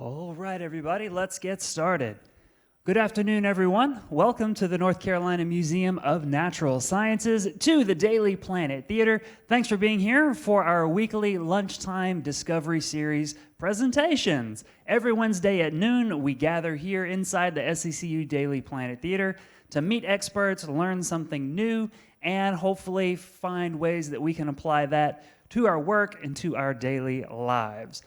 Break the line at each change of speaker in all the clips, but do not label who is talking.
All right, everybody, let's get started. Good afternoon, everyone. Welcome to the North Carolina Museum of Natural Sciences, to the Daily Planet Theater. Thanks for being here for our weekly Lunchtime Discovery Series presentations. Every Wednesday at noon, we gather here inside the SCCU Daily Planet Theater to meet experts, learn something new, and hopefully find ways that we can apply that to our work and to our daily lives.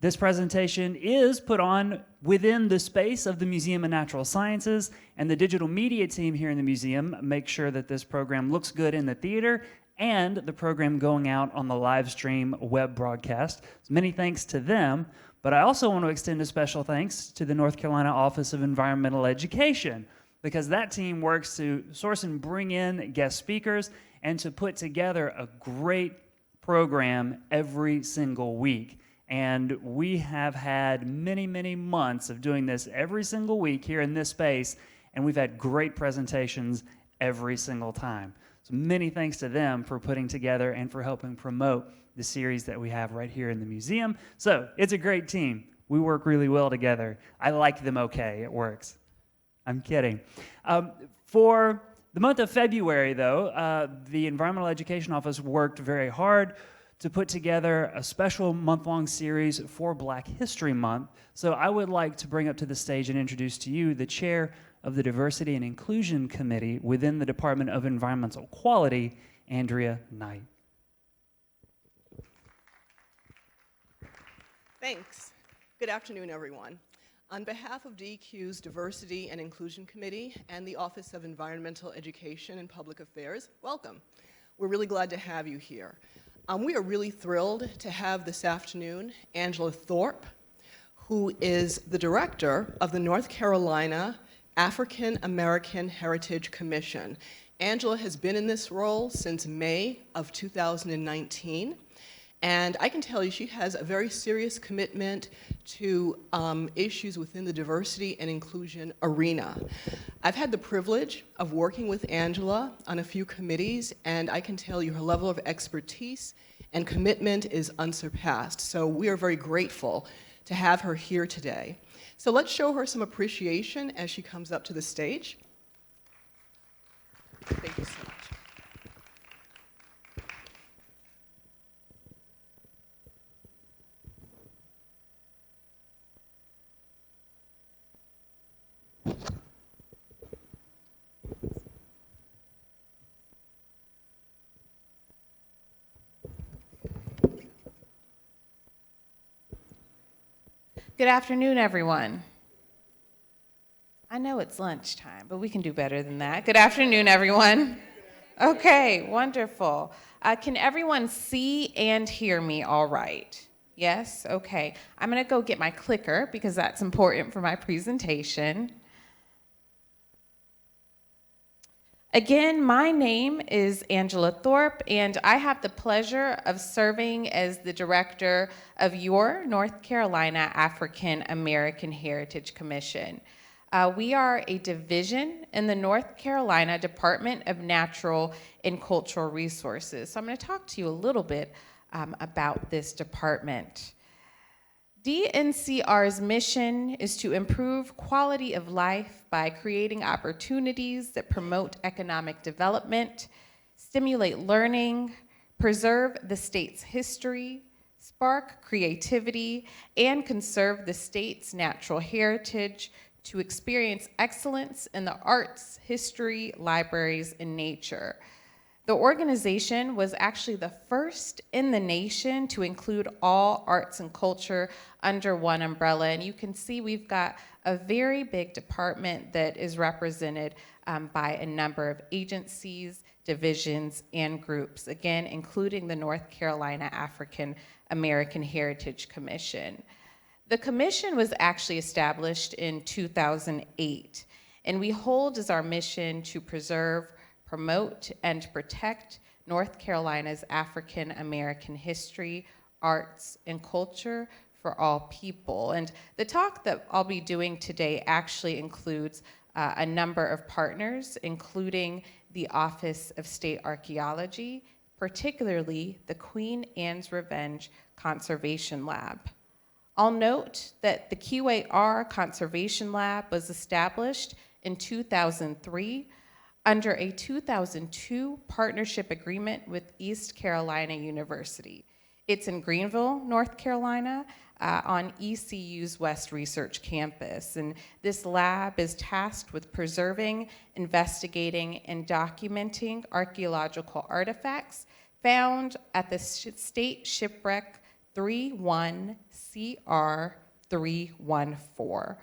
This presentation is put on within the space of the Museum of Natural Sciences, and the digital media team here in the museum makes sure that this program looks good in the theater and the program going out on the live stream web broadcast. So many thanks to them, but I also want to extend a special thanks to the North Carolina Office of Environmental Education, because that team works to source and bring in guest speakers and to put together a great program every single week. And we have had many, many months of doing this every single week here in this space, and we've had great presentations every single time. So many thanks to them for putting together and for helping promote the series that we have right here in the museum. So it's a great team. We work really well together. I like them okay. It works. I'm kidding. For the month of February, though, the Environmental Education Office worked very hard to put together a special month-long series for Black History Month. So I would like to bring up to the stage and introduce to you the chair of the Diversity and Inclusion Committee within the Department of Environmental Quality, Andrea Knight.
Thanks. Good afternoon, everyone. On behalf of DEQ's Diversity and Inclusion Committee and the Office of Environmental Education and Public Affairs, welcome. We're really glad to have you here. We are really thrilled to have this afternoon Angela Thorpe, who is the director of the North Carolina African American Heritage Commission. Angela has been in this role since May of 2019, and I can tell you she has a very serious commitment to issues within the diversity and inclusion arena. I've had the privilege of working with Angela on a few committees, and I can tell you her level of expertise and commitment is unsurpassed. So we are very grateful to have her here today. So let's show her some appreciation as she comes up to the stage. Thank you so much.
Good afternoon, everyone. I know it's lunchtime, but we can do better than that. Good afternoon, everyone. Okay, wonderful. Can everyone see and hear me all right? Yes? Okay. I'm going to go get my clicker because that's important for my presentation. Again, my name is Angela Thorpe, and I have the pleasure of serving as the director of your North Carolina African American Heritage Commission. We are a division in the North Carolina Department of Natural and Cultural Resources. So I'm going to talk to you a little bit about this department. DNCR's mission is to improve quality of life by creating opportunities that promote economic development, stimulate learning, preserve the state's history, spark creativity, and conserve the state's natural heritage to experience excellence in the arts, history, libraries, and nature. The organization was actually the first in the nation to include all arts and culture under one umbrella. And you can see we've got a very big department that is represented by a number of agencies, divisions, and groups, again, including the North Carolina African American Heritage Commission. The commission was actually established in 2008, and we hold as our mission to preserve, promote, and protect North Carolina's African American history, arts, and culture for all people. And the talk that I'll be doing today actually includes a number of partners, including the Office of State Archaeology, particularly the Queen Anne's Revenge Conservation Lab. I'll note that the QAR Conservation Lab was established in 2003 under a 2002 partnership agreement with East Carolina University. It's in Greenville, North Carolina, on ECU's West Research Campus. And this lab is tasked with preserving, investigating, and documenting archaeological artifacts found at the State Shipwreck 31 CR 314.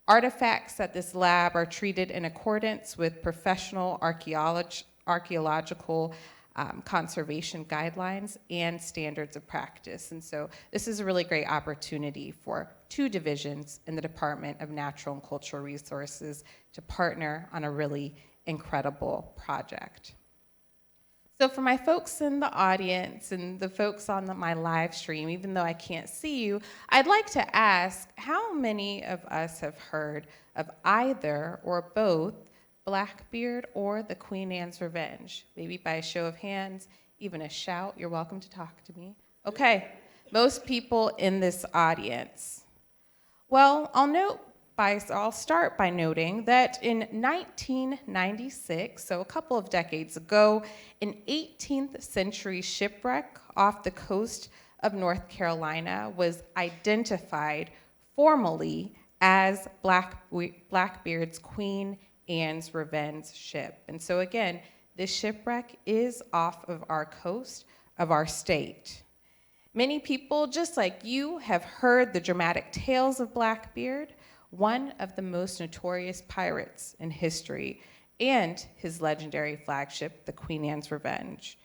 Artifacts at this lab are treated in accordance with professional archaeological conservation guidelines and standards of practice. And so this is a really great opportunity for two divisions in the Department of Natural and Cultural Resources to partner on a really incredible project. So for my folks in the audience and the folks on my live stream, even though I can't see you, I'd like to ask, how many of us have heard of either or both Blackbeard or the Queen Anne's Revenge? Maybe by a show of hands, even a shout. You're welcome to talk to me. Okay, most people in this audience. Well, I'll start by noting that in 1996, so a couple of decades ago, an 18th century shipwreck off the coast of North Carolina was identified formally as Blackbeard's Queen Anne's Revenge ship. And so again, this shipwreck is off of our coast of our state. Many people, just like you, have heard the dramatic tales of Blackbeard, one of the most notorious pirates in history, and his legendary flagship, the Queen Anne's Revenge.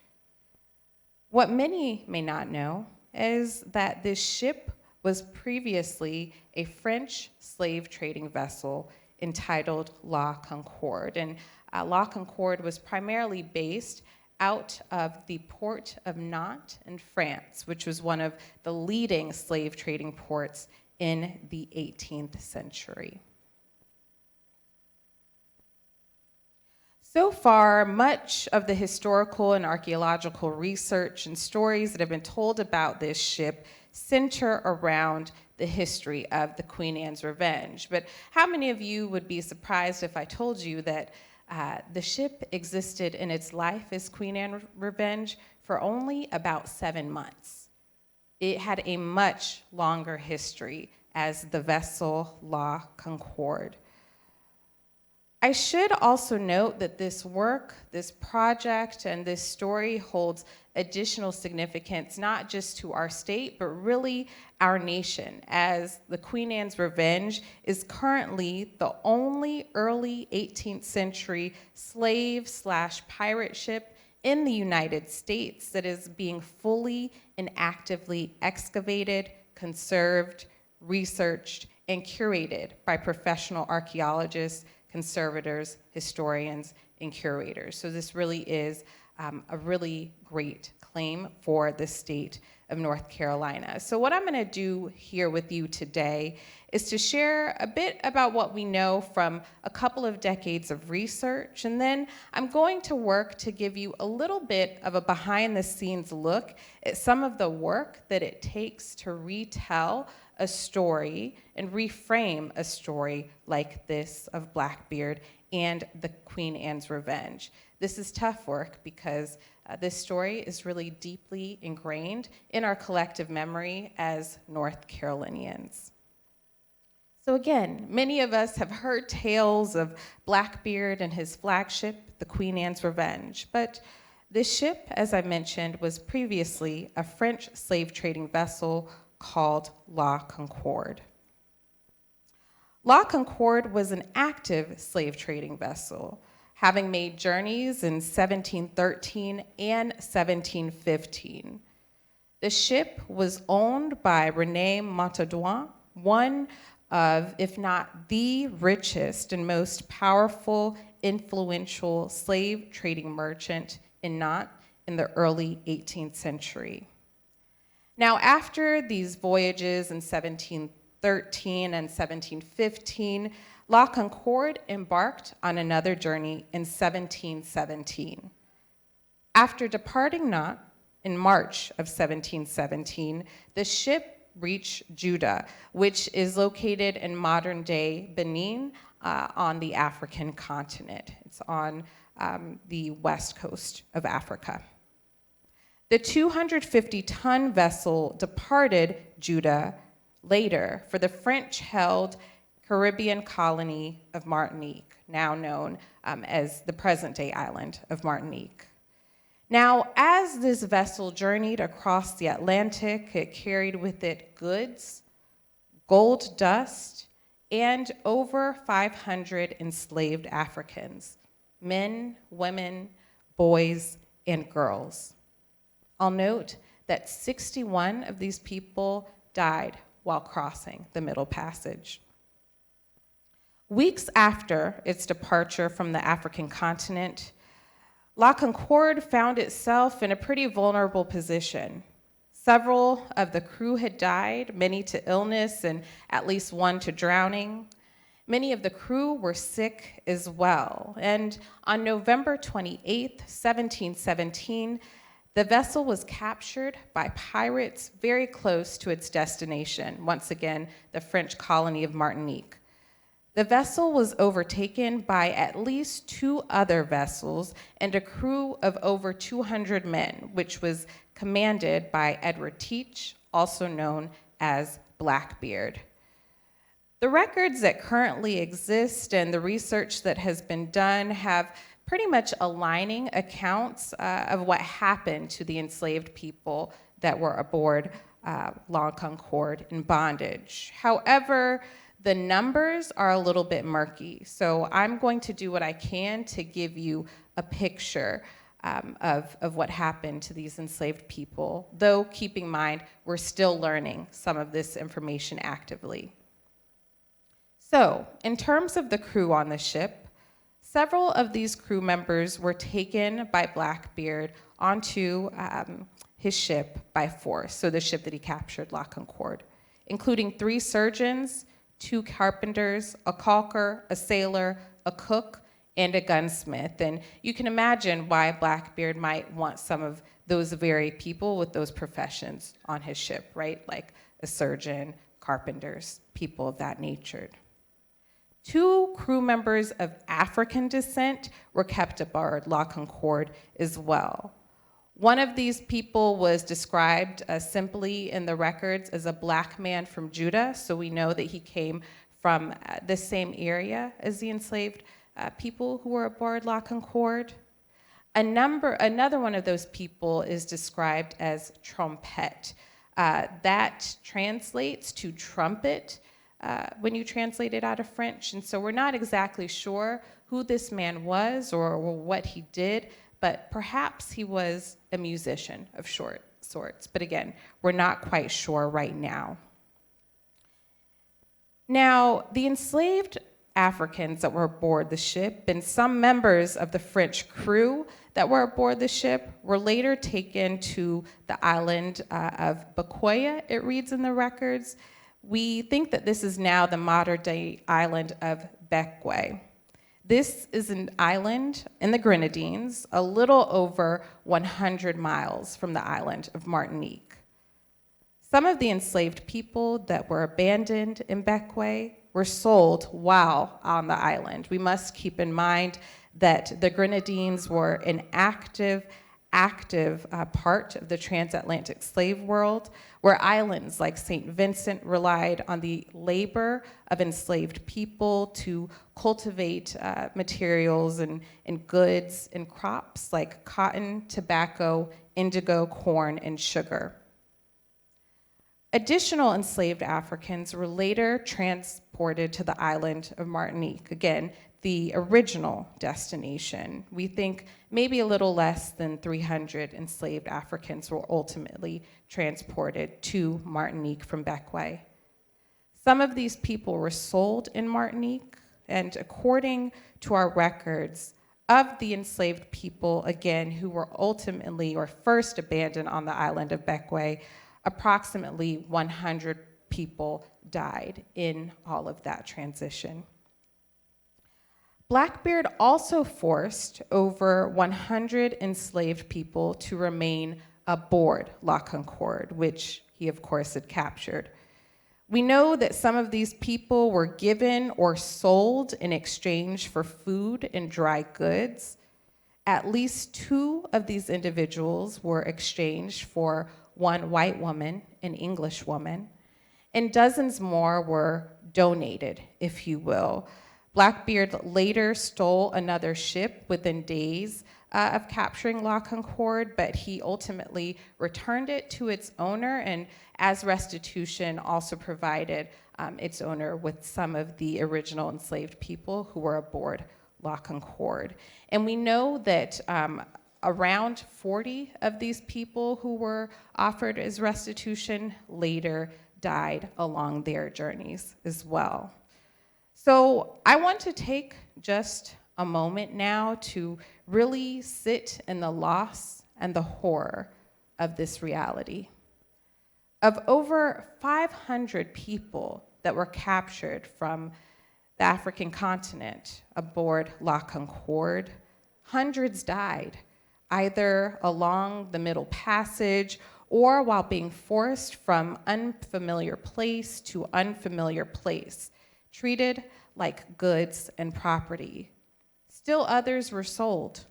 What many may not know is that this ship was previously a French slave trading vessel entitled La Concorde. And La Concorde was primarily based out of the port of Nantes in France, which was one of the leading slave trading ports in the 18th century. So far, much of the historical and archaeological research and stories that have been told about this ship center around the history of the Queen Anne's Revenge. But how many of you would be surprised if I told you that the ship existed in its life as Queen Anne's Revenge for only about 7 months? It had a much longer history as the vessel La Concorde. I should also note that this work, this project, and this story holds additional significance, not just to our state, but really our nation, as the Queen Anne's Revenge is currently the only early 18th century slave/pirate ship in the United States that is being fully and actively excavated, conserved, researched, and curated by professional archaeologists, conservators, historians, and curators. So this really is a really great claim for the state of North Carolina. So what I'm gonna do here with you today is to share a bit about what we know from a couple of decades of research, and then I'm going to work to give you a little bit of a behind the scenes look at some of the work that it takes to retell a story and reframe a story like this of Blackbeard and the Queen Anne's Revenge. This is tough work because this story is really deeply ingrained in our collective memory as North Carolinians. So again, many of us have heard tales of Blackbeard and his flagship, the Queen Anne's Revenge, but this ship, as I mentioned, was previously a French slave trading vessel called La Concorde. La Concorde was an active slave trading vessel, having made journeys in 1713 and 1715. The ship was owned by René Montaudoin, one of, if not the richest and most powerful, influential slave trading merchant in Nantes in the early 18th century. Now, after these voyages in 1713 and 1715, La Concorde embarked on another journey in 1717. After departing Nantes in March of 1717, the ship reach Judah, which is located in modern-day Benin on the African continent. It's on the west coast of Africa. The 250-ton vessel departed Judah later for the French-held Caribbean colony of Martinique, now known as the present-day island of Martinique. Now, as this vessel journeyed across the Atlantic, it carried with it goods, gold dust, and over 500 enslaved Africans, men, women, boys, and girls. I'll note that 61 of these people died while crossing the Middle Passage. Weeks after its departure from the African continent, La Concorde found itself in a pretty vulnerable position. Several of the crew had died, many to illness and at least one to drowning. Many of the crew were sick as well. And on November 28th, 1717, the vessel was captured by pirates very close to its destination, once again, the French colony of Martinique. The vessel was overtaken by at least 2 other vessels and a crew of over 200 men, which was commanded by Edward Teach, also known as Blackbeard. The records that currently exist and the research that has been done have pretty much aligning accounts of what happened to the enslaved people that were aboard La Concorde in bondage. However, the numbers are a little bit murky, so I'm going to do what I can to give you a picture of what happened to these enslaved people, though keep in mind we're still learning some of this information actively. So, in terms of the crew on the ship, several of these crew members were taken by Blackbeard onto his ship by force, so the ship that he captured, La Concorde, including 3 surgeons, 2 carpenters, a caulker, a sailor, a cook, and a gunsmith. And you can imagine why Blackbeard might want some of those very people with those professions on his ship, right? Like a surgeon, carpenters, people of that nature. 2 crew members of African descent were kept aboard La Concorde as well. One of these people was described simply in the records as a black man from Judah, so we know that he came from the same area as the enslaved people who were aboard La Concorde. Another one of those people is described as trompette. That translates to trumpet when you translate it out of French, and so we're not exactly sure who this man was or what he did, but perhaps he was a musician of sorts. But again, we're not quite sure right now. Now, the enslaved Africans that were aboard the ship and some members of the French crew that were aboard the ship were later taken to the island of Bekoya, it reads in the records. We think that this is now the modern-day island of Bekwai. This is an island in the Grenadines, a little over 100 miles from the island of Martinique. Some of the enslaved people that were abandoned in Bekwai were sold while on the island. We must keep in mind that the Grenadines were an active part of the transatlantic slave world, where islands like St. Vincent relied on the labor of enslaved people to cultivate materials and goods and crops like cotton, tobacco, indigo, corn, and sugar. Additional enslaved Africans were later transported to the island of Martinique, again, the original destination. We think maybe a little less than 300 enslaved Africans were ultimately transported to Martinique from Bekwai. Some of these people were sold in Martinique, and according to our records, of the enslaved people, again, who were ultimately or first abandoned on the island of Bekwai, approximately 100 people died in all of that transition. Blackbeard also forced over 100 enslaved people to remain aboard La Concorde, which he, of course, had captured. We know that some of these people were given or sold in exchange for food and dry goods. At least 2 of these individuals were exchanged for one white woman, an English woman, and dozens more were donated, if you will. Blackbeard later stole another ship within days of capturing La Concorde, but he ultimately returned it to its owner, and as restitution also provided its owner with some of the original enslaved people who were aboard La Concorde. And we know that around 40 of these people who were offered as restitution later died along their journeys as well. So I want to take just a moment now to really sit in the loss and the horror of this reality. Of over 500 people that were captured from the African continent aboard La Concorde, hundreds died, either along the Middle Passage or while being forced from unfamiliar place to unfamiliar place, treated like goods and property. Still others were sold,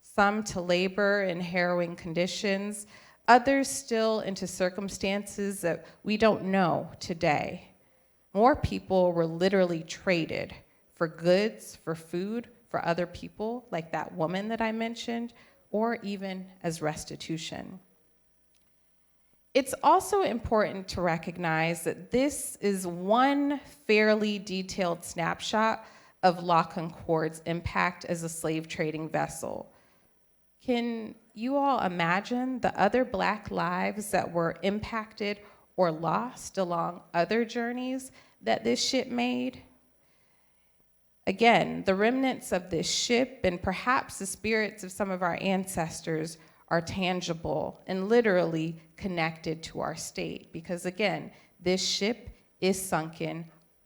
some to labor in harrowing conditions, others still into circumstances that we don't know today. More people were literally traded for goods, for food, for other people, like that woman that I mentioned, or even as restitution. It's also important to recognize that this is one fairly detailed snapshot of La Concorde's impact as a slave trading vessel. Can you all imagine the other Black lives that were impacted or lost along other journeys that this ship made? Again, the remnants of this ship and perhaps the spirits of some of our ancestors are tangible and literally connected to our state because, again, this ship is sunken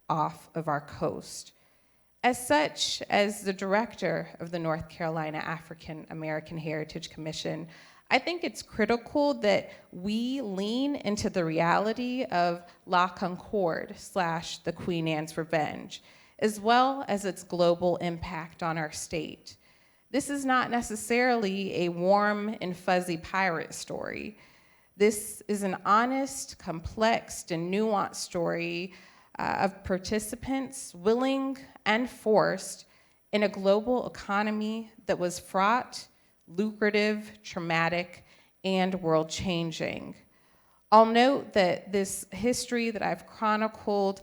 off of our coast. As such, as the director of the North Carolina African American Heritage Commission, I think it's critical that we lean into the reality of La Concorde / the Queen Anne's Revenge, as well as its global impact on our state. This is not necessarily a warm and fuzzy pirate story. This is an honest, complex, and nuanced story of participants willing and forced in a global economy that was fraught, lucrative, traumatic, and world-changing. I'll note that this history that I've chronicled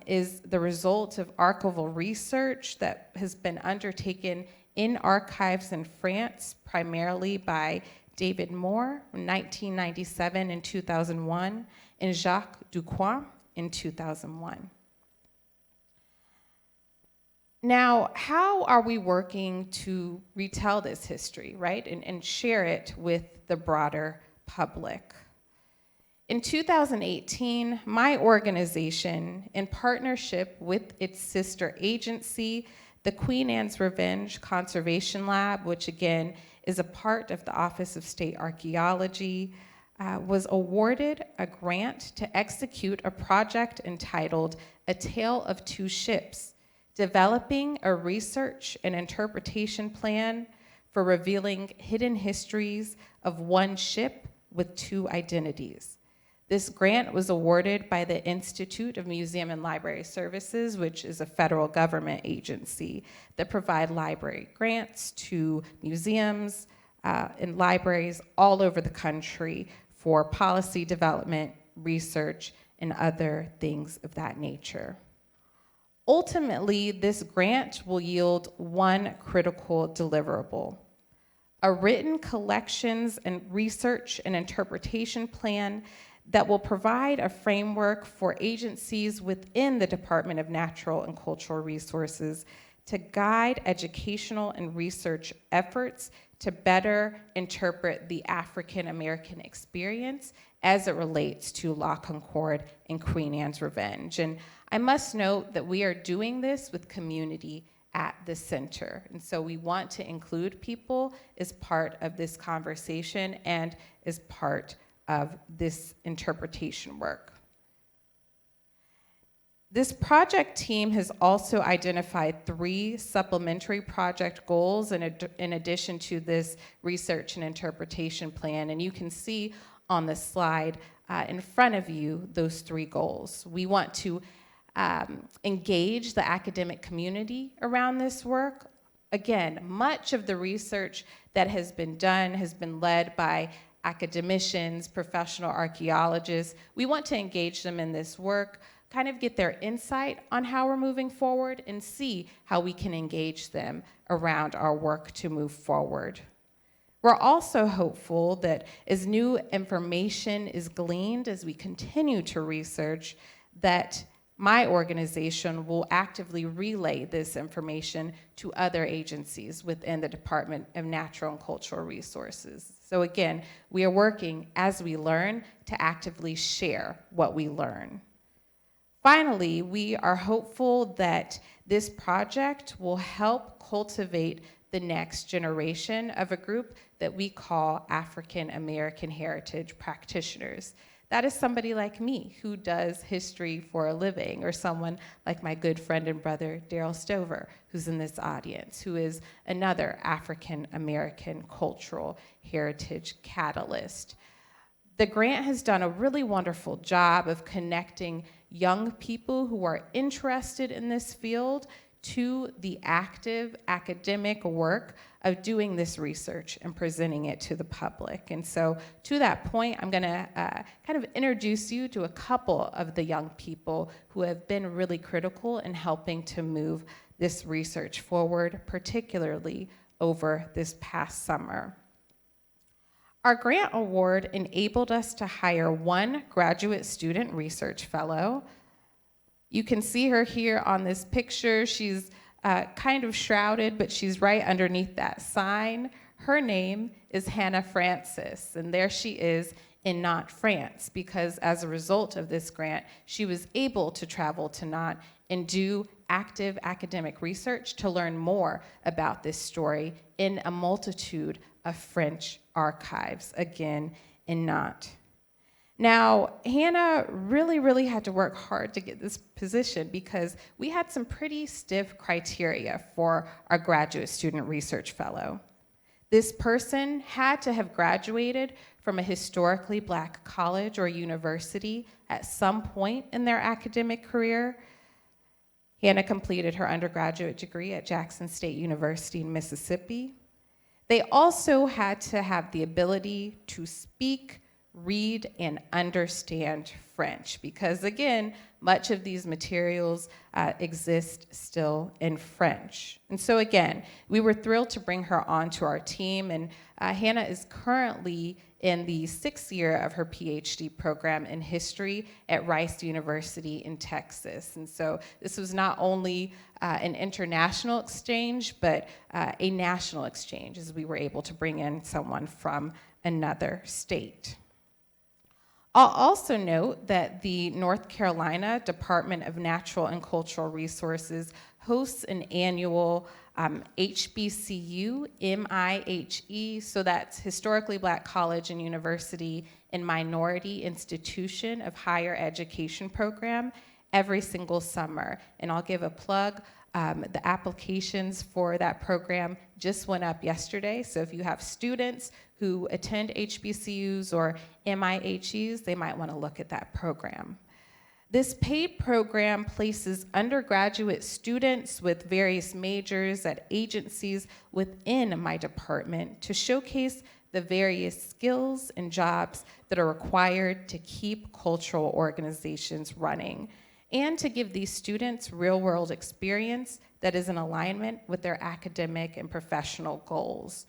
is the result of archival research that has been undertaken in archives in France, primarily by David Moore in 1997 and 2001, and Jacques Ducoin in 2001. Now, how are we working to retell this history, right, and share it with the broader public? In 2018, my organization, in partnership with its sister agency, the Queen Anne's Revenge Conservation Lab, which again is a part of the Office of State Archaeology, was awarded a grant to execute a project entitled A Tale of Two Ships, developing a research and interpretation plan for revealing hidden histories of one ship with two identities. This grant was awarded by the Institute of Museum and Library Services, which is a federal government agency that provide library grants to museums and libraries all over the country for policy development, research, and other things of that nature. Ultimately, this grant will yield one critical deliverable: a written collections and research and interpretation plan that will provide a framework for agencies within the Department of Natural and Cultural Resources to guide educational and research efforts to better interpret the African American experience as it relates to La Concorde and Queen Anne's Revenge. And I must note that we are doing this with community at the center. And so we want to include people as part of this conversation and as part of this interpretation work. This project team has also identified 3 supplementary project goals in addition to this research and interpretation plan. And you can see on the slide in front of you those 3 goals. We want to engage the academic community around this work. Again, much of the research that has been done has been led by academicians, professional archaeologists. We want to engage them in this work, kind of get their insight on how we're moving forward and see how we can engage them around our work to move forward. We're also hopeful that as new information is gleaned as we continue to research, that my organization will actively relay this information to other agencies within the Department of Natural and Cultural Resources. So again, we are working as we learn to actively share what we learn. Finally, we are hopeful that this project will help cultivate the next generation of a group that we call African American heritage practitioners. That is somebody like me who does history for a living, or someone like my good friend and brother, Daryl Stover, who's in this audience, who is another African American cultural heritage catalyst. The grant has done a really wonderful job of connecting young people who are interested in this field to the active academic work of doing this research and presenting it to the public. And so to that point, I'm gonna kind of introduce you to a couple of the young people who have been really critical in helping to move this research forward, particularly over this past summer. Our grant award enabled us to hire 1 graduate student research fellow. You can see her here on this picture. She's kind of shrouded, but she's right underneath that sign. Her name is Hannah Francis, and there she is in Nantes, France, because as a result of this grant, she was able to travel to Nantes and do active academic research to learn more about this story in a multitude of French archives, again, in Nantes. Now, Hannah really had to work hard to get this position because we had some pretty stiff criteria for our graduate student research fellow. This person had to have graduated from a historically Black college or university at some point in their academic career. Hannah completed her undergraduate degree at Jackson State University in Mississippi. They also had to have the ability to speak, read, and understand French, because again, much of these materials exist still in French. And so again, we were thrilled to bring her onto our team, and Hannah is currently in the 6th year of her PhD program in history at Rice University in Texas. And so this was not only an international exchange, but a national exchange, as we were able to bring in someone from another state. I'll also note that the North Carolina Department of Natural and Cultural Resources hosts an annual HBCU, MIHE, so that's Historically Black College and University and Minority Institution of Higher Education program, every single summer. And I'll give a plug, the applications for that program just went up yesterday, so if you have students who attend HBCUs or MIHEs, they might want to look at that program. This paid program places undergraduate students with various majors at agencies within my department to showcase the various skills and jobs that are required to keep cultural organizations running, and to give these students real-world experience that is in alignment with their academic and professional goals.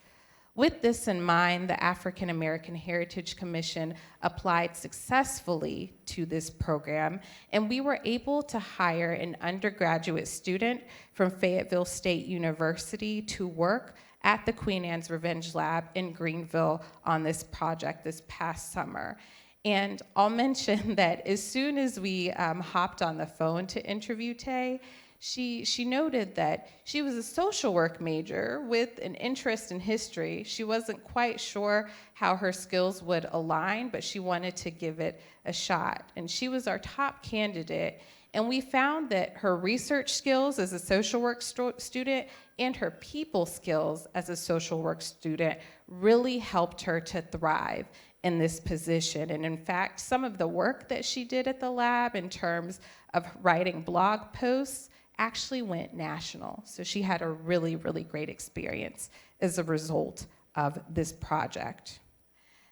With this in mind, the African American Heritage Commission applied successfully to this program, and we were able to hire an undergraduate student from Fayetteville State University to work at the Queen Anne's Revenge Lab in Greenville on this project this past summer. And I'll mention that as soon as we hopped on the phone to interview Tay, she noted that she was a social work major with an interest in history. She wasn't quite sure how her skills would align, but she wanted to give it a shot. And she was our top candidate. And we found that her research skills as a social work student and her people skills as a social work student really helped her to thrive in this position. And in fact, some of the work that she did at the lab in terms of writing blog posts actually went national. So she had a really, really great experience as a result of this project.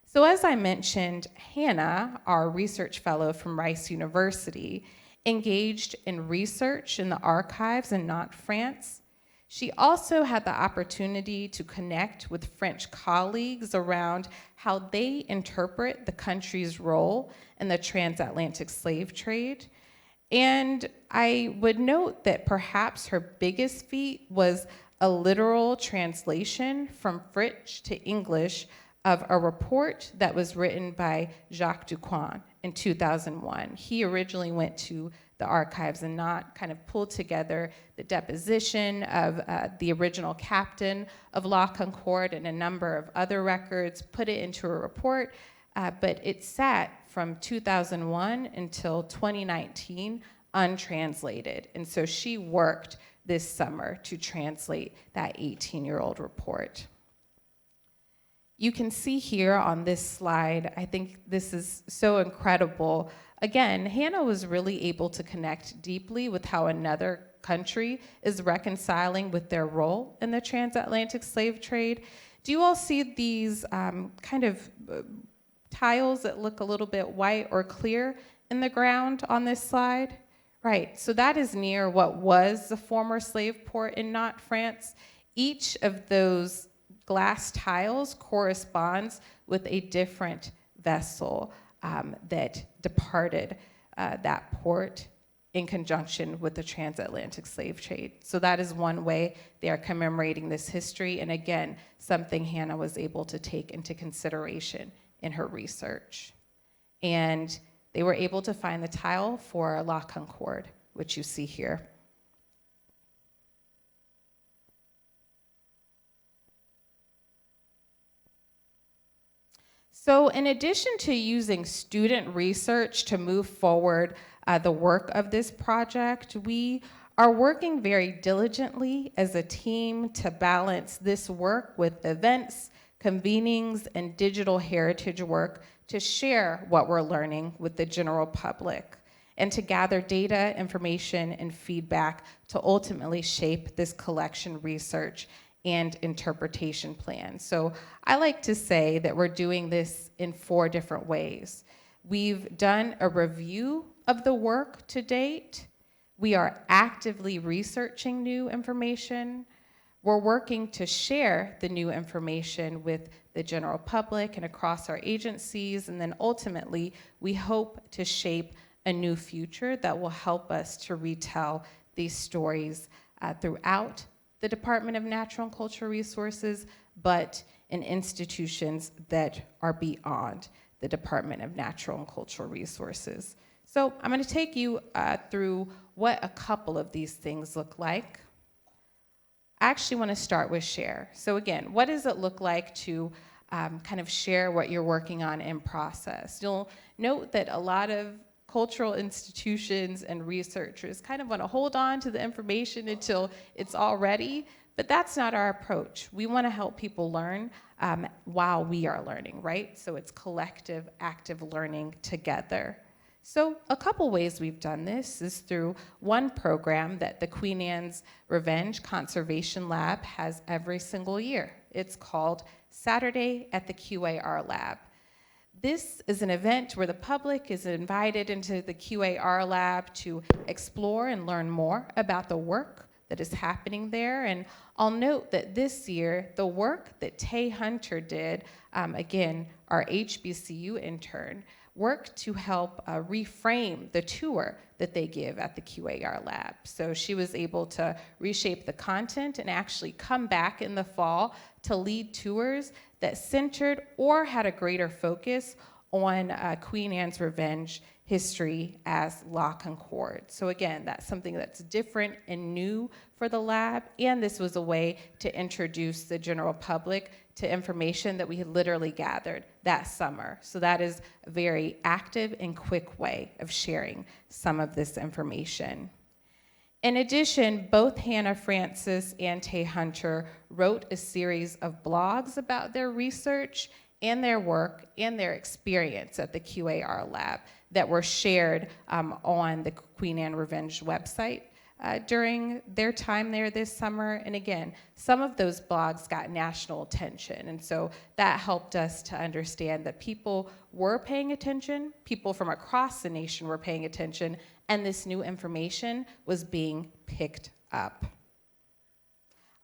So as I mentioned, Hannah, our research fellow from Rice University, engaged in research in the archives in Nantes, France. She also had the opportunity to connect with French colleagues around how they interpret the country's role in the transatlantic slave trade. And I would note that perhaps her biggest feat was a literal translation from French to English of a report that was written by Jacques Ducoin in 2001. He originally went to the archives and kind of pulled together the deposition of the original captain of La Concorde and a number of other records, put it into a report, but it sat from 2001 until 2019 untranslated. And so she worked this summer to translate that 18-year-old report. You can see here on this slide, I think this is so incredible. Again, Hannah was really able to connect deeply with how another country is reconciling with their role in the transatlantic slave trade. Do you all see these kind of tiles that look a little bit white or clear in the ground on this slide? Right, so that is near what was the former slave port in Nantes, France. Each of those glass tiles corresponds with a different vessel that departed that port in conjunction with the transatlantic slave trade. So that is one way they are commemorating this history, and again, something Hannah was able to take into consideration in her research. And they were able to find the tile for La Concorde, which you see here. So in addition to using student research to move forward the work of this project, we are working very diligently as a team to balance this work with events, convenings, and digital heritage work to share what we're learning with the general public and to gather data, information, and feedback to ultimately shape this collection research and interpretation plan. So I like to say that we're doing this in 4 different ways. We've done a review of the work to date. We are actively researching new information. We're working to share the new information with the general public and across our agencies, and then ultimately, we hope to shape a new future that will help us to retell these stories throughout the Department of Natural and Cultural Resources, but in institutions that are beyond the Department of Natural and Cultural Resources. So I'm going to take you through what a couple of these things look like. I actually want to start with share. So again, what does it look like to kind of share what you're working on in process? You'll note that a lot of cultural institutions and researchers kind of want to hold on to the information until it's all ready, but that's not our approach. We want to help people learn while we are learning, right? So it's collective, active learning together. So a couple ways we've done this is through one program that the Queen Anne's Revenge Conservation Lab has every single year. It's called Saturday at the QAR Lab. This is an event where the public is invited into the QAR lab to explore and learn more about the work that is happening there. And I'll note that this year, the work that Tay Hunter did, again, our HBCU intern, worked to help reframe the tour that they give at the QAR lab. So she was able to reshape the content and actually come back in the fall to lead tours that centered or had a greater focus on Queen Anne's Revenge history as La Concorde. So again, that's something that's different and new for the lab, and this was a way to introduce the general public to information that we had literally gathered that summer. So that is a very active and quick way of sharing some of this information. In addition, both Hannah Francis and Tay Hunter wrote a series of blogs about their research and their work and their experience at the QAR lab that were shared on the Queen Anne Revenge website during their time there this summer. And again, some of those blogs got national attention. And so that helped us to understand that people were paying attention, people from across the nation were paying attention, and this new information was being picked up.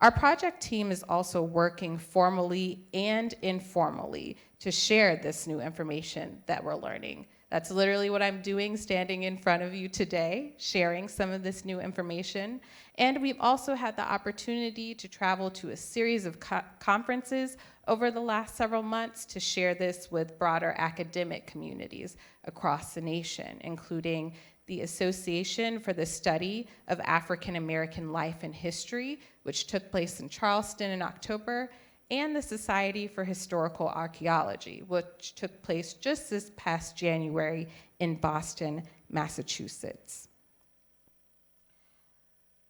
Our project team is also working formally and informally to share this new information that we're learning. That's literally what I'm doing, standing in front of you today, sharing some of this new information. And we've also had the opportunity to travel to a series of conferences over the last several months to share this with broader academic communities across the nation, including the Association for the Study of African American Life and History, which took place in Charleston in October, and the Society for Historical Archaeology, which took place just this past January in Boston, Massachusetts.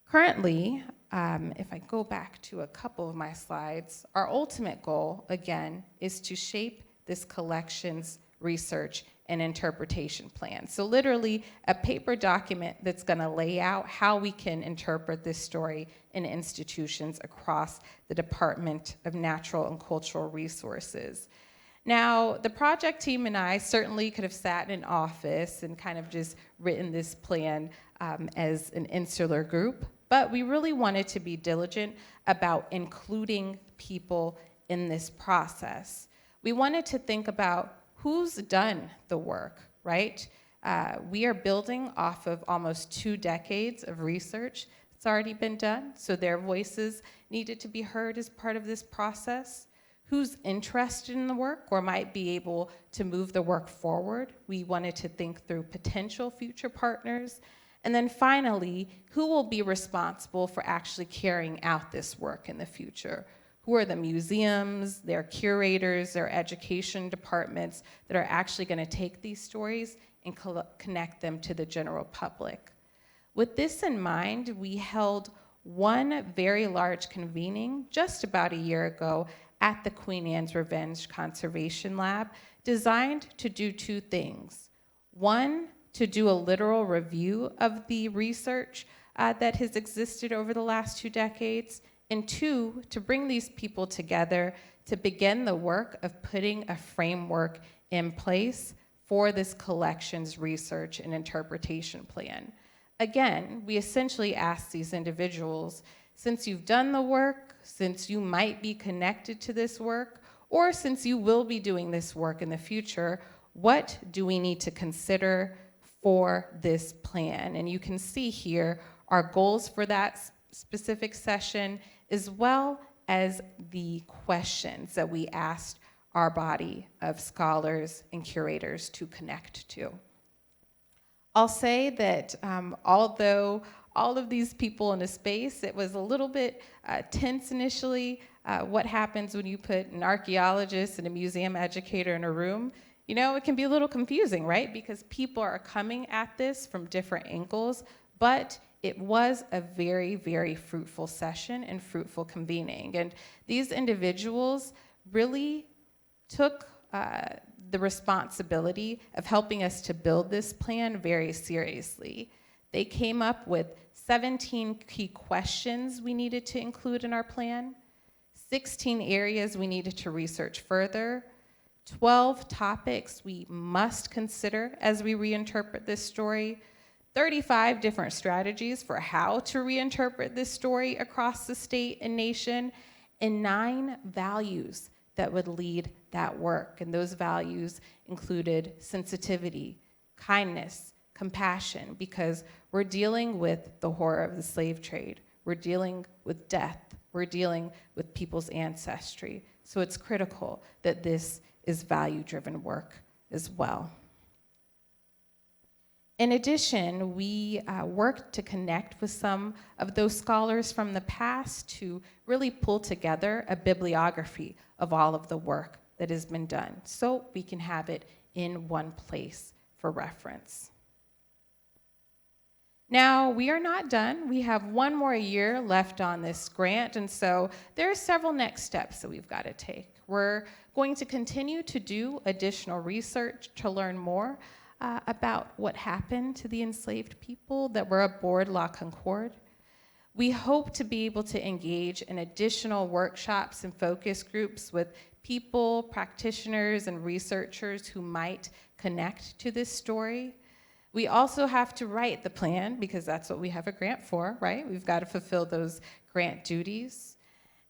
Currently, if I go back to a couple of my slides, our ultimate goal, again, is to shape this collection's research and interpretation plan. So literally a paper document that's gonna lay out how we can interpret this story in institutions across the Department of Natural and Cultural Resources. Now, the project team and I certainly could have sat in an office and kind of just written this plan as an insular group, but we really wanted to be diligent about including people in this process. We wanted to think about who's done the work, right? We are building off of almost 2 decades of research that's already been done, so their voices needed to be heard as part of this process. Who's interested in the work or might be able to move the work forward? We wanted to think through potential future partners. And then finally, who will be responsible for actually carrying out this work in the future? Who are the museums, their curators, their education departments that are actually going to take these stories and connect them to the general public? With this in mind, we held one very large convening just about a year ago at the Queen Anne's Revenge Conservation Lab, designed to do 2 things. One, to do a literal review of the research that has existed over the last 2 decades, and 2, to bring these people together to begin the work of putting a framework in place for this collection's research and interpretation plan. Again, we essentially asked these individuals, since you've done the work, since you might be connected to this work, or since you will be doing this work in the future, what do we need to consider for this plan? And you can see here our goals for that specific session, as well as the questions that we asked our body of scholars and curators to connect to. I'll say that although all of these people in a space, it was a little bit tense initially. What happens when you put an archaeologist and a museum educator in a room? You know, it can be a little confusing, right? Because people are coming at this from different angles, but it was a very, very fruitful session and fruitful convening. And these individuals really took the responsibility of helping us to build this plan very seriously. They came up with 17 key questions we needed to include in our plan, 16 areas we needed to research further, 12 topics we must consider as we reinterpret this story, 35 different strategies for how to reinterpret this story across the state and nation, and 9 values that would lead that work. And those values included sensitivity, kindness, compassion, because we're dealing with the horror of the slave trade. We're dealing with death. We're dealing with people's ancestry. So it's critical that this is value-driven work as well. In addition, we worked to connect with some of those scholars from the past to really pull together a bibliography of all of the work that has been done so we can have it in one place for reference. Now, we are not done. We have one more year left on this grant, and so there are several next steps that we've got to take. We're going to continue to do additional research to learn more about what happened to the enslaved people that were aboard La Concorde. We hope to be able to engage in additional workshops and focus groups with people, practitioners, and researchers who might connect to this story. We also have to write the plan because that's what we have a grant for, right? We've got to fulfill those grant duties.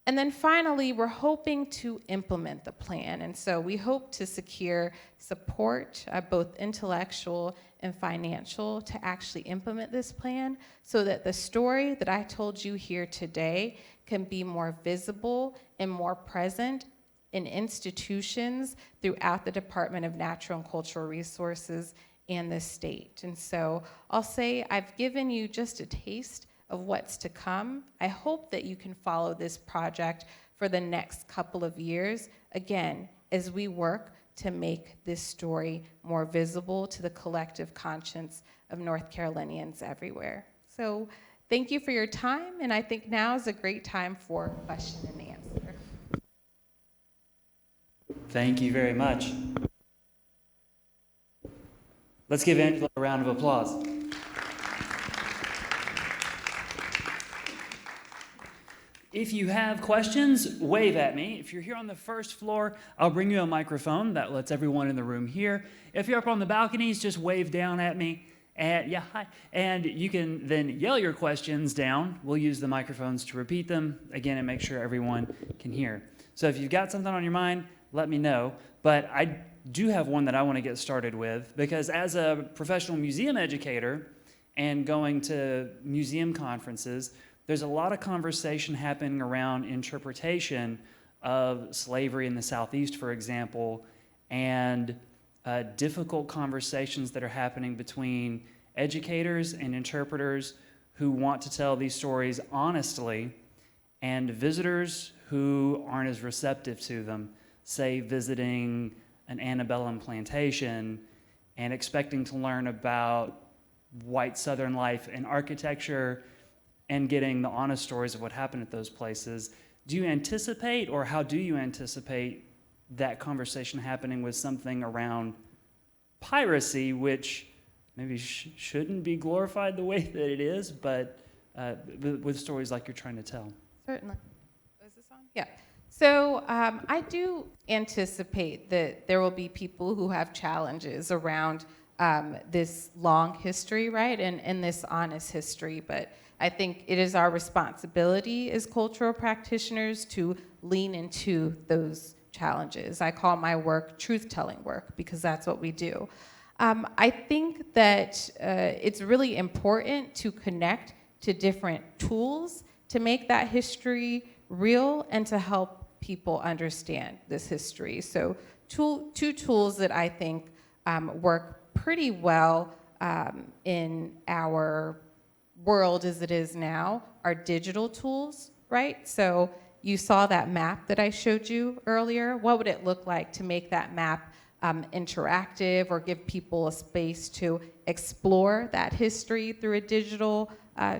And then finally, we're hoping to implement the plan. And so we hope to secure support, both intellectual and financial, to actually implement this plan so that the story that I told you here today can be more visible and more present in institutions throughout the Department of Natural and Cultural Resources and the state. And so I'll say I've given you just a taste of what's to come. I hope that you can follow this project for the next couple of years, again, as we work to make this story more visible to the collective conscience of North Carolinians everywhere. So thank you for your time, and I think now is a great time for question and answer.
Thank you very much. Let's give Angela a round of applause. If you have questions, wave at me. If you're here on the first floor, I'll bring you a microphone that lets everyone in the room hear. If you're up on the balconies, just wave down at me. And yeah, hi. And you can then yell your questions down. We'll use the microphones to repeat them again and make sure everyone can hear. So if you've got something on your mind, let me know. But I do have one that I want to get started with because as a professional museum educator and going to museum conferences, there's a lot of conversation happening around interpretation of slavery in the Southeast, for example, and difficult conversations that are happening between educators and interpreters who want to tell these stories honestly and visitors who aren't as receptive to them, say visiting an antebellum plantation and expecting to learn about white Southern life and architecture and getting the honest stories of what happened at those places. Do you anticipate, or how do you anticipate that conversation happening with something around piracy, which maybe shouldn't be glorified the way that it is, but with stories like you're trying to tell?
Certainly. Is this on? Yeah. So I do anticipate that there will be people who have challenges around this long history, right, and this honest history, but I think it is our responsibility as cultural practitioners to lean into those challenges. I call my work truth-telling work because that's what we do. I think that it's really important to connect to different tools to make that history real and to help people understand this history. So two tools that I think work pretty well in our world as it is now are digital tools, right? So you saw that map that I showed you earlier. What would it look like to make that map interactive or give people a space to explore that history through a digital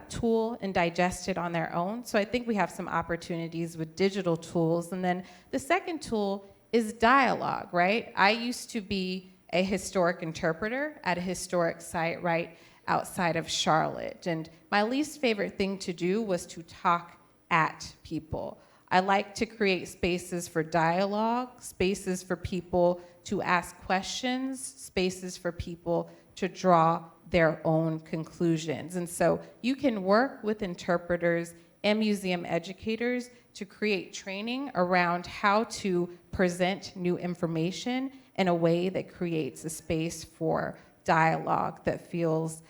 tool and digest it on their own? So I think we have some opportunities with digital tools. And then the second tool is dialogue, right? I used to be a historic interpreter at a historic site right outside of Charlotte. And my least favorite thing to do was to talk at people. I like to create spaces for dialogue, spaces for people to ask questions, spaces for people to draw their own conclusions. And so you can work with interpreters and museum educators to create training around how to present new information in a way that creates a space for dialogue that feels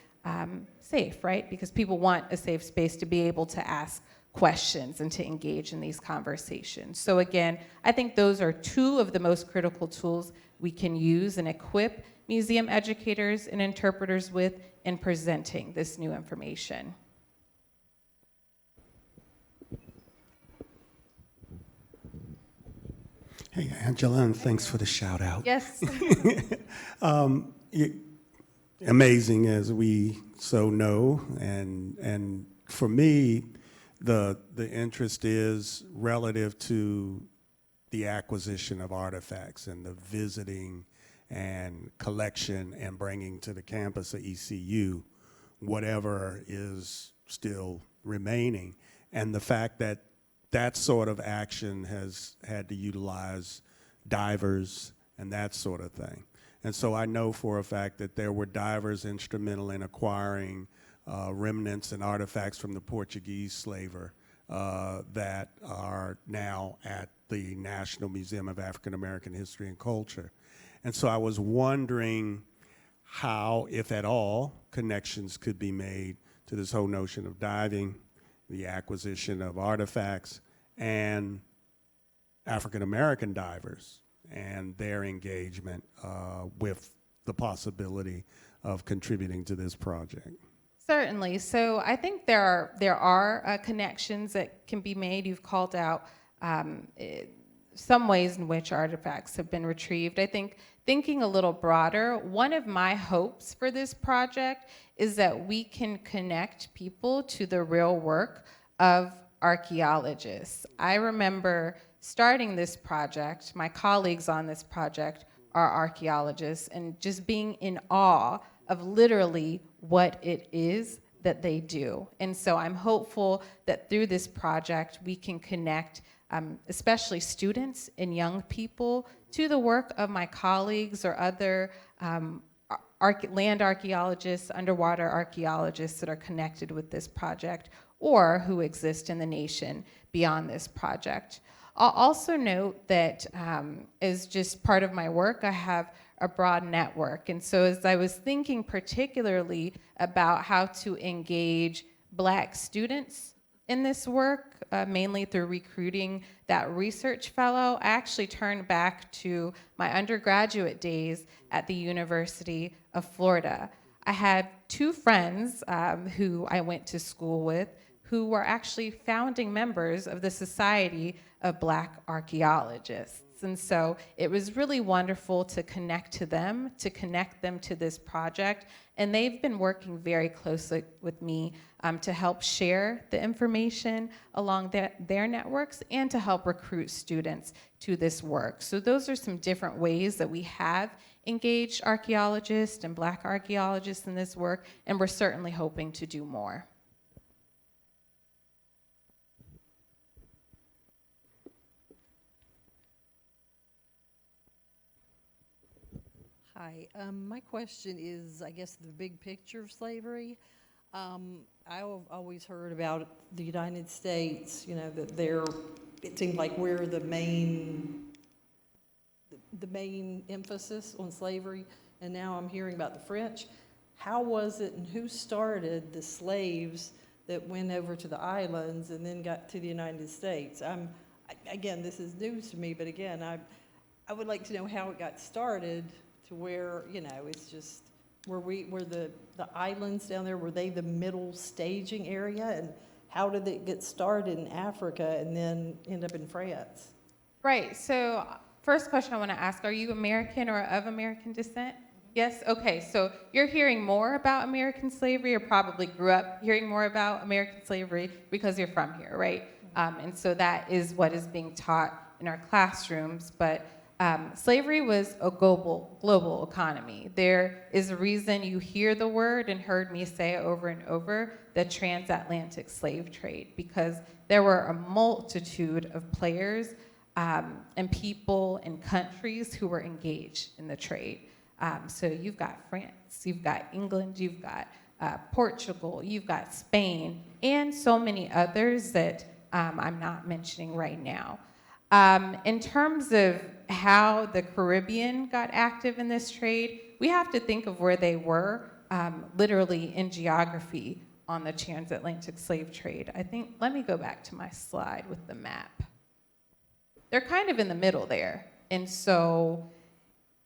safe, right? Because people want a safe space to be able to ask questions and to engage in these conversations. So again, I think those are two of the most critical tools we can use and equip museum educators and interpreters with in presenting this new information.
Hey, Angela, and thanks for the shout out.
Yes.
Amazing, as we so know, and for me, the interest is relative to the acquisition of artifacts and the visiting and collection and bringing to the campus of ECU whatever is still remaining, and the fact that that sort of action has had to utilize divers and that sort of thing. And so I know for a fact that there were divers instrumental in acquiring remnants and artifacts from the Portuguese slaver that are now at the National Museum of African American History and Culture. And so I was wondering how, if at all, connections could be made to this whole notion of diving, the acquisition of artifacts, and African American divers and their engagement with the possibility of contributing to this project.
Certainly. So I think there are connections that can be made. You've called out some ways in which artifacts have been retrieved. I think thinking a little broader, one of my hopes for this project is that we can connect people to the real work of archaeologists. I remember starting this project, my colleagues on this project are archaeologists, and just being in awe of literally what it is that they do. And so I'm hopeful that through this project we can connect especially students and young people to the work of my colleagues or other land archaeologists, underwater archaeologists that are connected with this project or who exist in the nation beyond this project. I'll also note that as just part of my work, I have a broad network. And so as I was thinking particularly about how to engage Black students in this work, mainly through recruiting that research fellow, I actually turned back to my undergraduate days at the University of Florida. I had two friends who I went to school with who were actually founding members of the Society of Black Archaeologists. And so it was really wonderful to connect to them, to connect them to this project. And they've been working very closely with me to help share the information along their networks and to help recruit students to this work. So those are some different ways that we have engaged archaeologists and Black archaeologists in this work, and we're certainly hoping to do more.
Hi, my question is, I guess, the big picture of slavery. I've always heard about the United States, you know, that it seemed like we're the main emphasis on slavery, and now I'm hearing about the French. How was it and who started the slaves that went over to the islands and then got to the United States? Again, this is news to me, but again, I would like to know how it got started to where, you know, it's just, were the islands down there, were they the middle staging area? And how did it get started in Africa and then end up in France?
Right, so first question I want to ask, are you American or of American descent? Yes, okay, so you're hearing more about American slavery, or probably grew up hearing more about American slavery because you're from here, right? And so that is what is being taught in our classrooms, but slavery was a global economy. There is a reason you hear the word and heard me say over and over, the transatlantic slave trade, because there were a multitude of players and people and countries who were engaged in the trade. So you've got France, you've got England, you've got Portugal, you've got Spain, and so many others that I'm not mentioning right now. In terms of how the Caribbean got active in this trade, we have to think of where they were, literally in geography, on the transatlantic slave trade. I think, let me go back to my slide with the map. They're kind of in the middle there. And so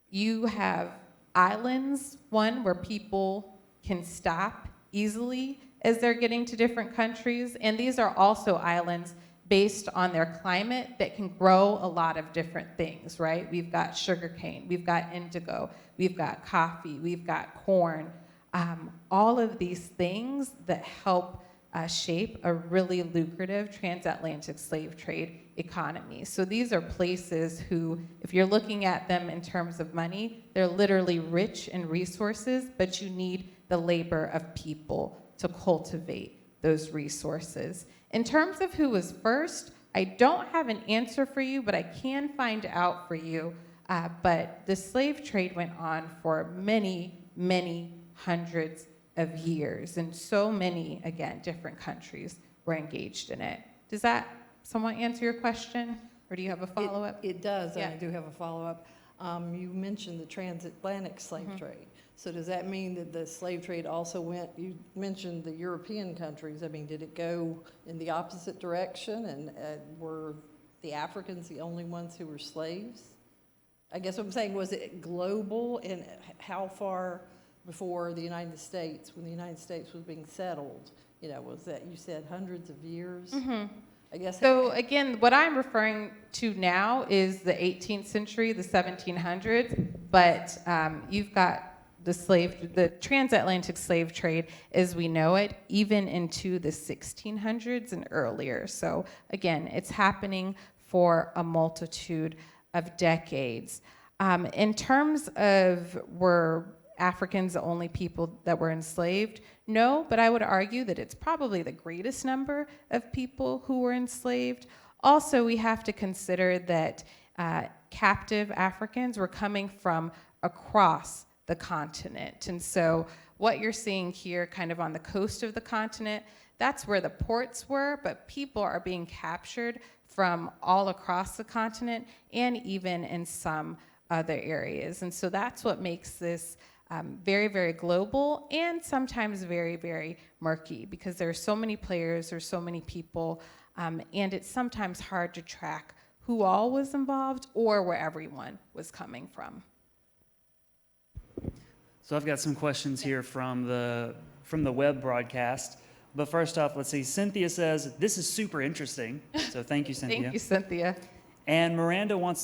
you have islands, one where people can stop easily as they're getting to different countries. And these are also islands based on their climate that can grow a lot of different things, right? We've got sugarcane, we've got indigo, we've got coffee, we've got corn. All of these things that help shape a really lucrative transatlantic slave trade economy. So these are places who, if you're looking at them in terms of money, they're literally rich in resources, but you need the labor of people to cultivate those resources. In terms of who was first, I don't have an answer for you, but I can find out for you. But the slave trade went on for many, many hundreds of years, and so many, again, different countries were engaged in it. Does that somewhat answer your question, or do you have a follow-up?
It does,
Yeah.
and I do have a follow-up. You mentioned the transatlantic slave trade. So does that mean that the slave trade also went, you mentioned the European countries, I mean, did it go in the opposite direction, and were the Africans the only ones who were slaves? I guess what I'm saying, was it global, and how far before the United States, when the United States was being settled, you know, was that, you said hundreds of years?
Mm-hmm.
I guess.
So again, what I'm referring to now is the 18th century, the 1700s, but you've got the transatlantic slave trade as we know it, even into the 1600s and earlier. So again, it's happening for a multitude of decades. In terms of were Africans the only people that were enslaved? No, but I would argue that it's probably the greatest number of people who were enslaved. Also, we have to consider that captive Africans were coming from across the continent. And so what you're seeing here kind of on the coast of the continent, that's where the ports were, but people are being captured from all across the continent and even in some other areas. And so that's what makes this very, very global and sometimes very, very murky, because there are so many players, there's so many people, and it's sometimes hard to track who all was involved or where everyone was coming from.
So I've got some questions here from the web broadcast. But first off, let's see. Cynthia says, this is super interesting. So thank you, Cynthia.
Thank you, Cynthia.
And Miranda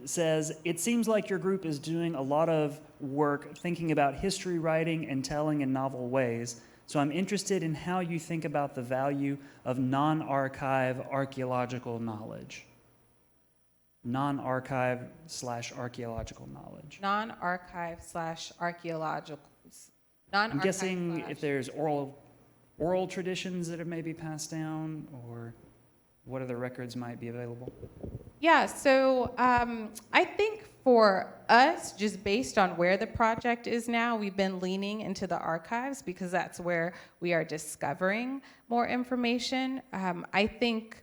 says, it seems like your group is doing a lot of work thinking about history writing and telling in novel ways. So I'm interested in how you think about the value of non-archive archaeological knowledge. Non-archive/archaeological knowledge.
Non-archive/archaeological.
I'm guessing if there's oral traditions that have maybe passed down, or what other records might be available?
Yeah, so I think for us, just based on where the project is now, we've been leaning into the archives because that's where we are discovering more information. I think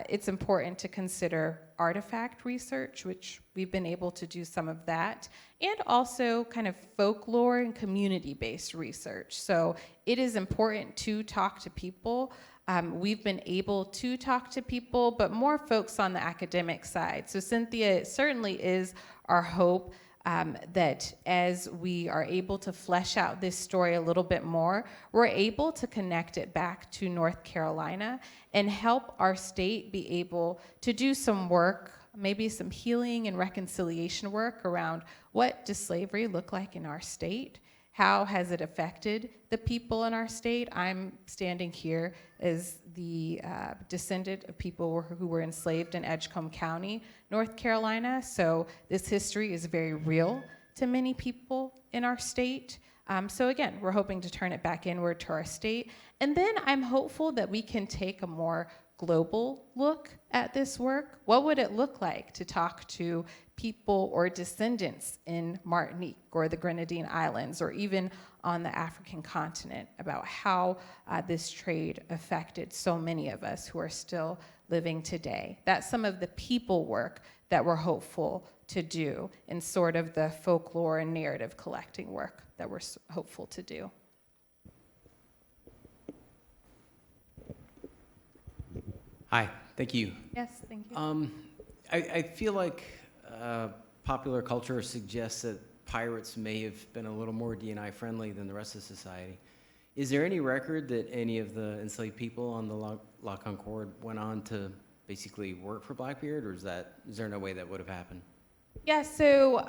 it's important to consider artifact research, which we've been able to do some of that, and also kind of folklore and community-based research. So it is important to talk to people. We've been able to talk to people, but more folks on the academic side. So Cynthia, it certainly is our hope that as we are able to flesh out this story a little bit more, we're able to connect it back to North Carolina and help our state be able to do some work, maybe some healing and reconciliation work around what does slavery look like in our state? How has it affected the people in our state? I'm standing here as the descendant of people who were enslaved in Edgecombe County, North Carolina. So this history is very real to many people in our state. So again, we're hoping to turn it back inward to our state. And then I'm hopeful that we can take a more global look at this work. What would it look like to talk to people or descendants in Martinique or the Grenadine Islands or even on the African continent about how this trade affected so many of us who are still living today? That's some of the people work that we're hopeful to do in sort of the folklore and narrative collecting work that we're hopeful to do.
Hi, thank you.
Yes, thank you.
I feel like popular culture suggests that pirates may have been a little more D&I friendly than the rest of society. Is there any record that any of the enslaved people on the La Concorde went on to basically work for Blackbeard, or is there no way that would have happened?
Yeah, so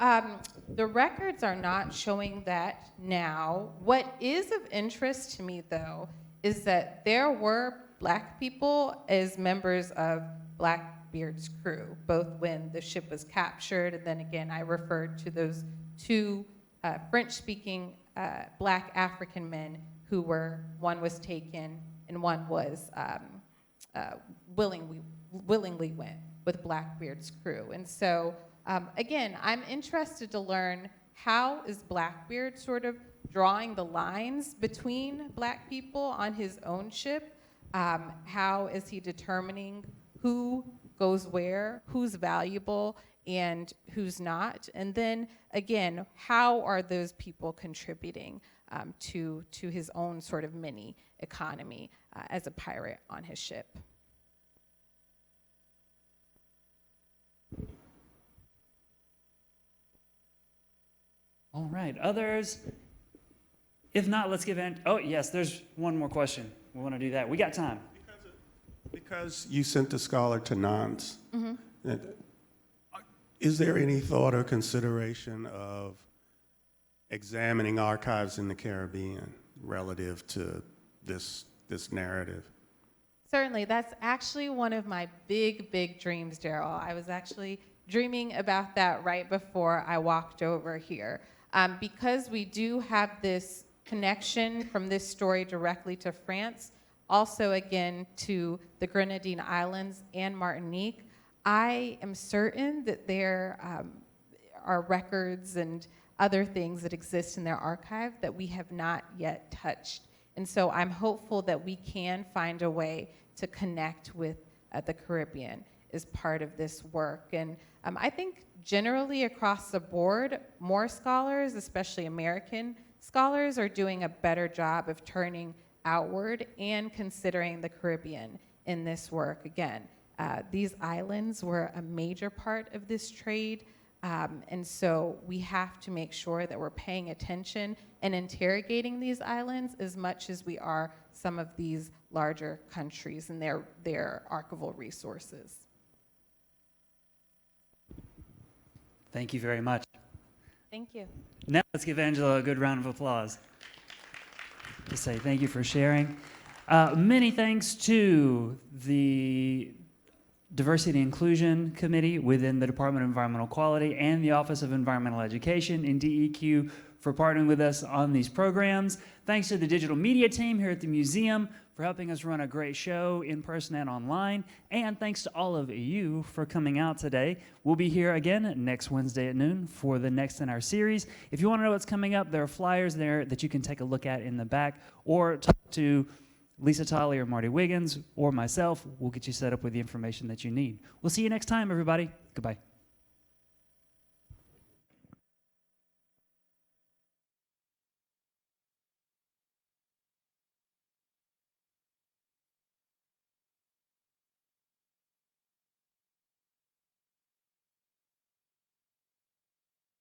the records are not showing that now. What is of interest to me, though, is that there were Black people as members of Blackbeard's crew, both when the ship was captured, and then again, I referred to those two French-speaking Black African men who one was taken and one was willingly went with Blackbeard's crew. And so, again, I'm interested to learn how is Blackbeard sort of drawing the lines between Black people on his own ship? How is he determining who goes where, who's valuable, and who's not? And then, again, how are those people contributing to his own sort of mini economy as a pirate on his ship?
All right, others? If not, let's give oh yes, there's one more question. We want to do that. We got time.
Because you sent a scholar to Nantes, is there any thought or consideration of examining archives in the Caribbean relative to this narrative?
Certainly, that's actually one of my big dreams, Daryl. I was actually dreaming about that right before I walked over here. Because we do have this connection from this story directly to France, also again to the Grenadine Islands and Martinique, I am certain that there are records and other things that exist in their archive that we have not yet touched. And so I'm hopeful that we can find a way to connect with the Caribbean as part of this work. And I think generally across the board, more scholars, especially American scholars, are doing a better job of turning outward and considering the Caribbean in this work. Again, these islands were a major part of this trade, and so we have to make sure that we're paying attention and interrogating these islands as much as we are some of these larger countries and their archival resources.
Thank you very much.
Thank you.
Now let's give Angela a good round of applause. To say thank you for sharing. Many thanks to the Diversity and Inclusion Committee within the Department of Environmental Quality and the Office of Environmental Education in DEQ for partnering with us on these programs. Thanks to the digital media team here at the museum for helping us run a great show in person and online. And thanks to all of you for coming out today. We'll be here again next Wednesday at noon for the next in our series. If you want to know what's coming up, there are flyers there that you can take a look at in the back, or talk to Lisa Tolley or Marty Wiggins or myself. We'll get you set up with the information that you need. We'll see you next time, everybody. Goodbye.